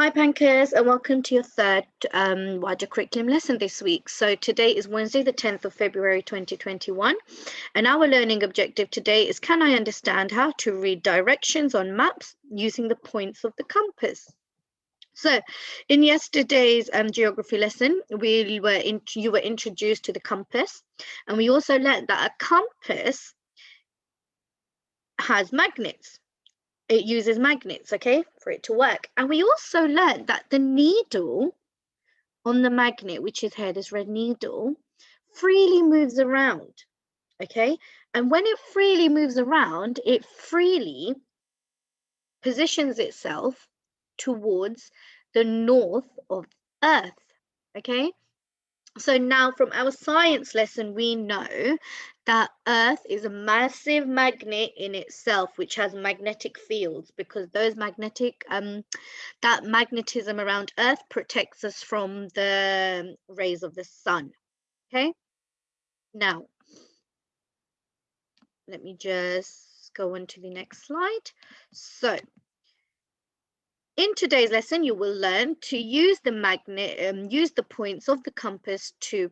Hi Pankhurst, and welcome to your third wider curriculum lesson this week. So today is Wednesday, the 10th of February 2021, and our learning objective today is, can I understand how to read directions on maps using the points of the compass? So in yesterday's geography lesson, you were introduced to the compass, and we also learned that a compass has magnets. It uses magnets, okay, for it to work. And we also learned that the needle on the magnet, which is here, this red needle, freely moves around, okay? And when it freely moves around, it freely positions itself towards the north of Earth, okay? So now from our science lesson, we know that Earth is a massive magnet in itself, which has magnetic fields, because those that magnetism around Earth protects us from the rays of the sun. Okay. Now, let me just go on to the next slide. So, in today's lesson, you will learn to use the points of the compass to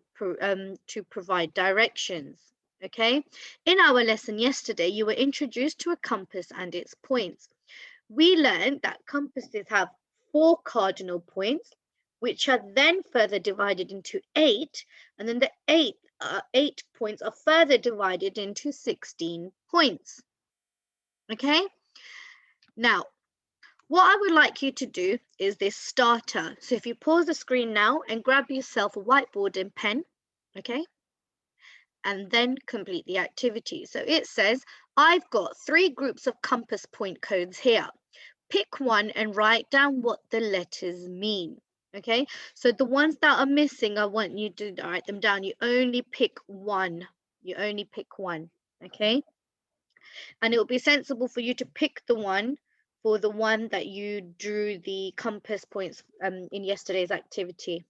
provide directions. Okay. In our lesson yesterday, you were introduced to a compass and its points. We learned that compasses have 4 cardinal points, which are then further divided into 8, and then the 8 points are further divided into 16 points. Okay. Now, what I would like you to do is this starter. So if you pause the screen now and grab yourself a whiteboard and pen, okay, and then complete the activity. So it says, I've got 3 groups of compass point codes here. Pick one and write down what the letters mean. Okay, so the ones that are missing, I want you to write them down. You only pick one. You only pick one. Okay, and it will be sensible for you to pick the one for the one that you drew the compass points in yesterday's activity.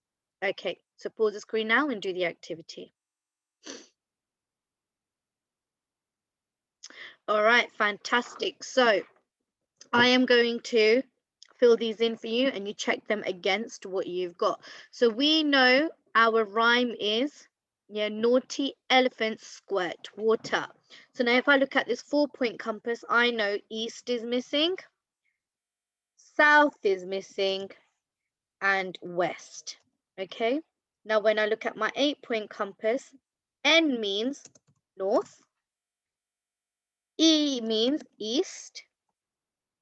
Okay, so pause the screen now and do the activity. All right, fantastic. So I am going to fill these in for you and you check them against what you've got. So we know our rhyme is, naughty elephants squirt water. So now if I look at this 4-point compass, I know east is missing, south is missing, and west. Okay, now when I look at my 8-point compass, N means north, E means east,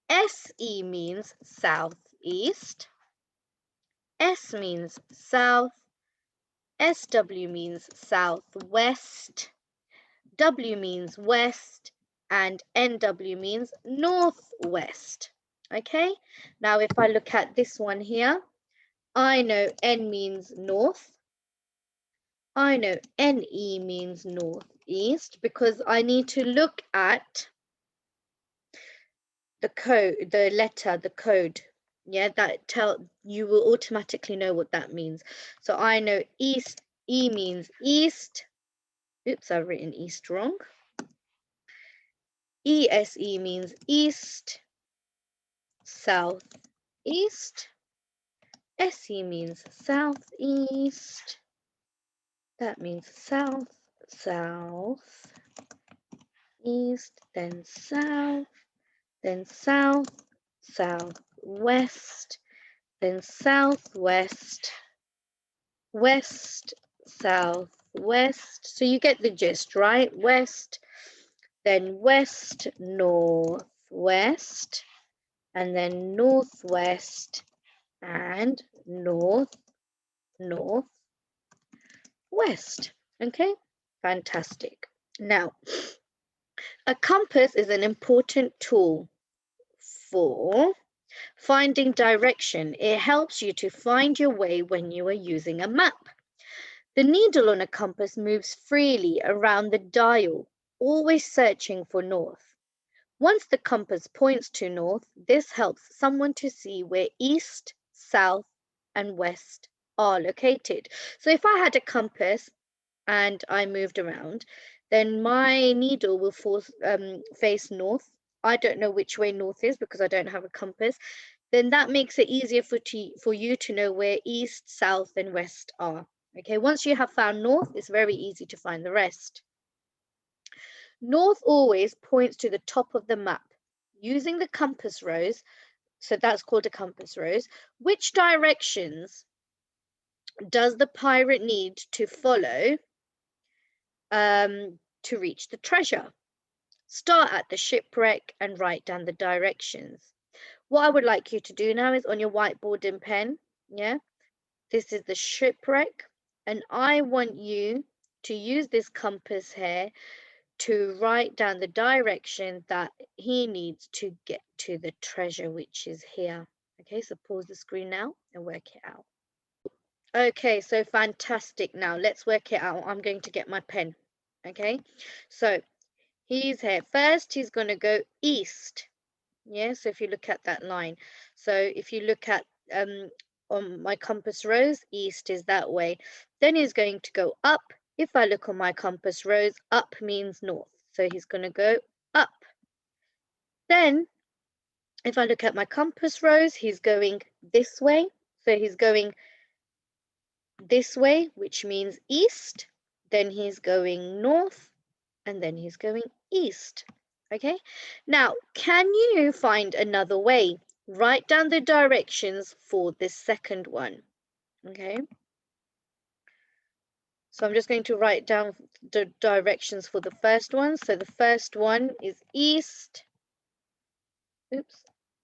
SE means southeast, S means south, SW means southwest, W means west, and NW means northwest. Okay, now if I look at this one here, I know N means north. I know NE means northeast because I need to look at the code, the code. Yeah, you will automatically know what that means. So I know east, E means east. Oops, I've written east wrong. ESE means east, southeast. SE means southeast. That means south, south, east, then south, southwest, then southwest, west, southwest. So you get the gist, right? West, then west, northwest, and then northwest, and northwest. Okay, fantastic. Now, a compass is an important tool for finding direction. It helps you to find your way when you are using a map. The needle on a compass moves freely around the dial, always searching for north. Once the compass points to north, this helps someone to see where east, south, and west are located. So if I had a compass and I moved around, then my needle will face north. I don't know which way north is because I don't have a compass. then that makes it easier for you to know where east, south, and west are. Okay, once you have found north, it's very easy to find the rest. North always points to the top of the map. Using the compass rose, so that's called a compass rose, which directions does the pirate need to follow to reach the treasure? Start at the shipwreck and write down the directions. What I would like you to do now is on your whiteboard and pen, yeah, this is the shipwreck, and I want you to use this compass here to write down the direction that he needs to get to the treasure, which is here. Okay, so pause the screen now and work it out. Okay, so fantastic. Now let's work it out. I'm going to get my pen. Okay, so he's here. First, he's going to go east. Yeah, so if you look at that line, so if you look at on my compass rose, east is that way. Then he's going to go up. If I look on my compass rose, up means north, so he's going to go up. Then if I look at my compass rose, he's going this way, so he's going this way, which means east. Then he's going north, and then he's going east. Okay, now can you find another way? Write down the directions for this second one. Okay, so I'm just going to write down the directions for the first one. So the first one is east,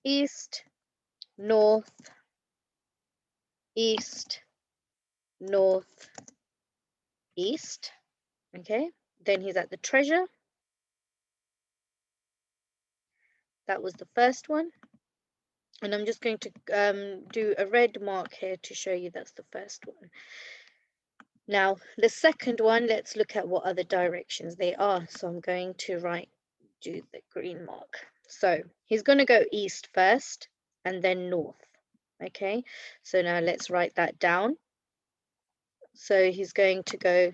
east, north, east, north, east. Okay, then he's at the treasure. That was the first one. And I'm just going to do a red mark here to show you that's the first one. Now, the second one, let's look at what other directions they are. So I'm going to do the green mark. So he's going to go east first and then north. Okay, so now let's write that down. So he's going to go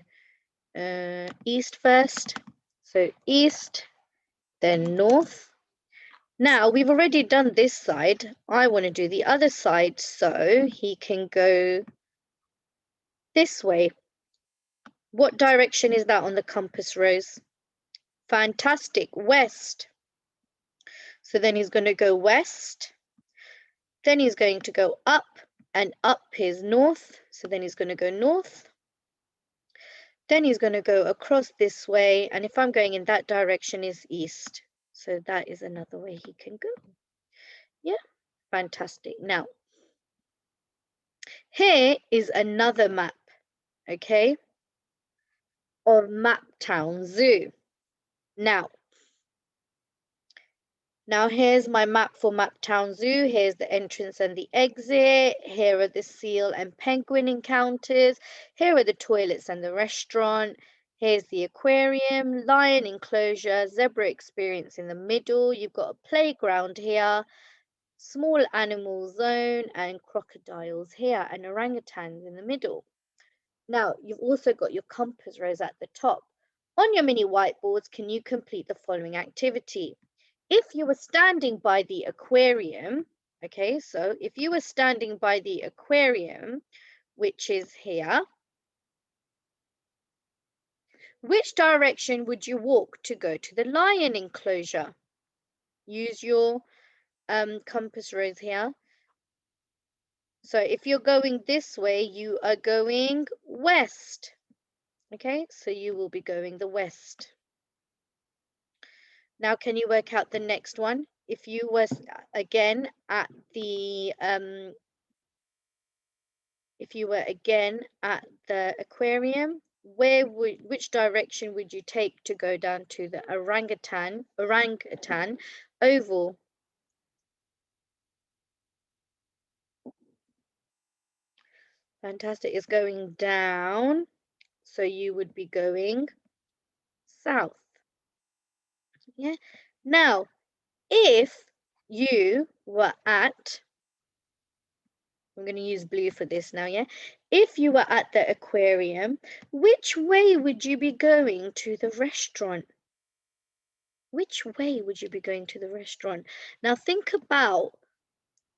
east first. So east, then north. Now we've already done this side. I want to do the other side, so he can go this way. What direction is that on the compass rose? Fantastic, west. So then he's going to go west. Then he's going to go up, and up is north. So then he's going to go north. Then he's going to go across this way, and if I'm going in that direction is east. So that is another way he can go. Yeah, fantastic. Now, here is another map, okay, of Maptown Zoo. Now here's my map for Maptown Zoo. Here's the entrance and the exit. Here are the seal and penguin encounters. Here are the toilets and the restaurant. Here's the aquarium, lion enclosure, zebra experience in the middle. You've got a playground here, small animal zone, and crocodiles here, and orangutans in the middle. Now, you've also got your compass rose at the top. On your mini whiteboards, can you complete the following activity? If you were standing by the aquarium, okay, so if you were standing by the aquarium, which is here, which direction would you walk to go to the lion enclosure? Use your compass rose here. So if you're going this way, you are going west. Okay, so you will be going the west. Now, can you work out the next one? If you were again at the aquarium, which direction would you take to go down to the orangutan oval? Fantastic. It's going down, so you would be going south. Yeah. Now, if you were at, I'm going to use blue for this now, yeah? If you were at the aquarium, which way would you be going to the restaurant? Which way would you be going to the restaurant? Now think about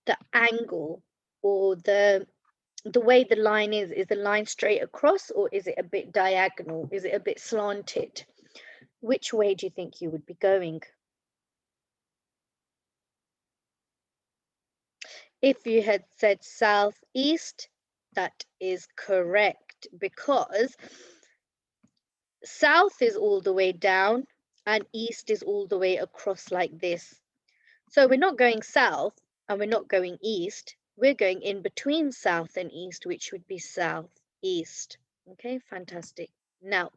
the angle or the way the line is the line straight across, or is it a bit diagonal? Is it a bit slanted? Which way do you think you would be going? If you had said southeast, that is correct, because south is all the way down and east is all the way across like this. So we're not going south and we're not going east. We're going in between south and east, which would be southeast. Okay, fantastic. Now,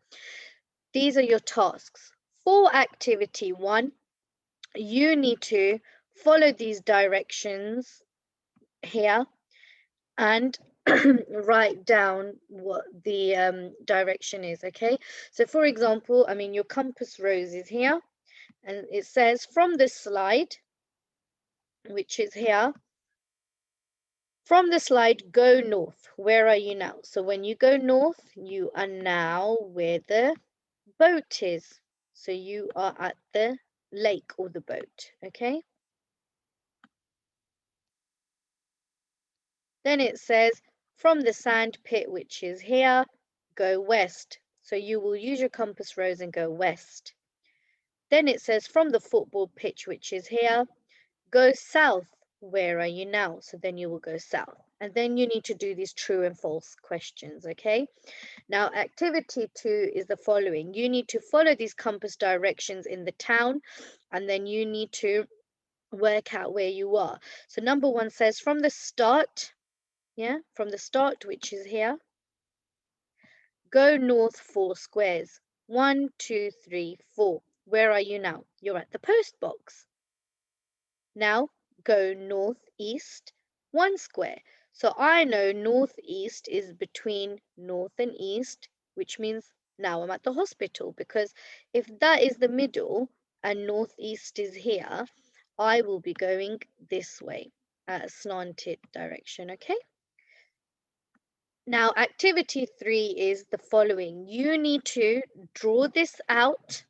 these are your tasks. For activity 1, you need to follow these directions here and write down what the direction is, okay? So for example, I mean, your compass rose is here, and it says from this slide, which is here, from the slide, go north. Where are you now? So when you go north, you are now where the boat is. So you are at the lake or the boat, okay? Then it says from the sand pit, which is here, go west. So you will use your compass rose and go west. Then it says from the football pitch, which is here, go south. Where are you now? So then you will go south. And then you need to do these true and false questions, okay? Now, activity 2 is the following. You need to follow these compass directions in the town, and then you need to work out where you are. So number 1 says from the start, from the start, which is here, go north 4 squares. 1, 2, 3, 4. Where are you now? You're at the post box. Now go northeast 1 square. So I know northeast is between north and east, which means now I'm at the hospital, because if that is the middle and northeast is here, I will be going this way at a slanted direction, okay? Now, activity 3 is the following. You need to draw this out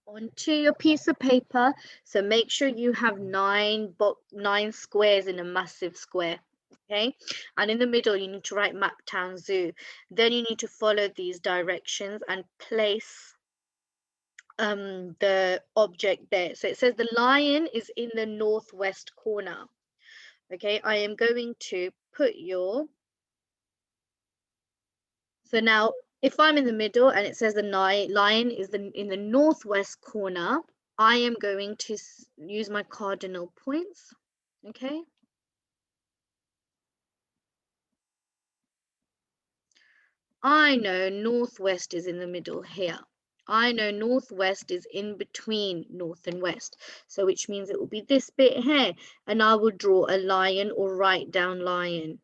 onto your piece of paper. So make sure you have 9 squares in a massive square. Okay, and in the middle you need to write Maptown Zoo. Then you need to follow these directions and place the object there. So it says the lion is in the northwest corner. Okay, I am going to put your, so now if I'm in the middle and it says the lion is in the northwest corner, I am going to use my cardinal points, okay? I know northwest is in the middle here. I know northwest is in between north and west. So which means it will be this bit here. And I will draw a lion or write down lion,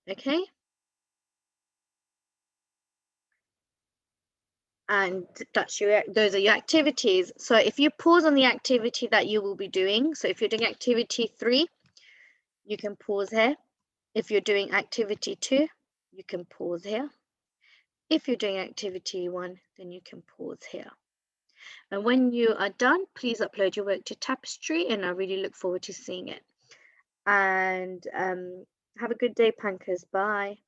okay? And those are your activities. So if you pause on the activity that you will be doing, so if you're doing activity 3, you can pause here. If you're doing activity 2, you can pause here. If you're doing activity 1, then you can pause here. And when you are done, please upload your work to Tapestry, and I really look forward to seeing it. And have a good day, Pankhurst. Bye.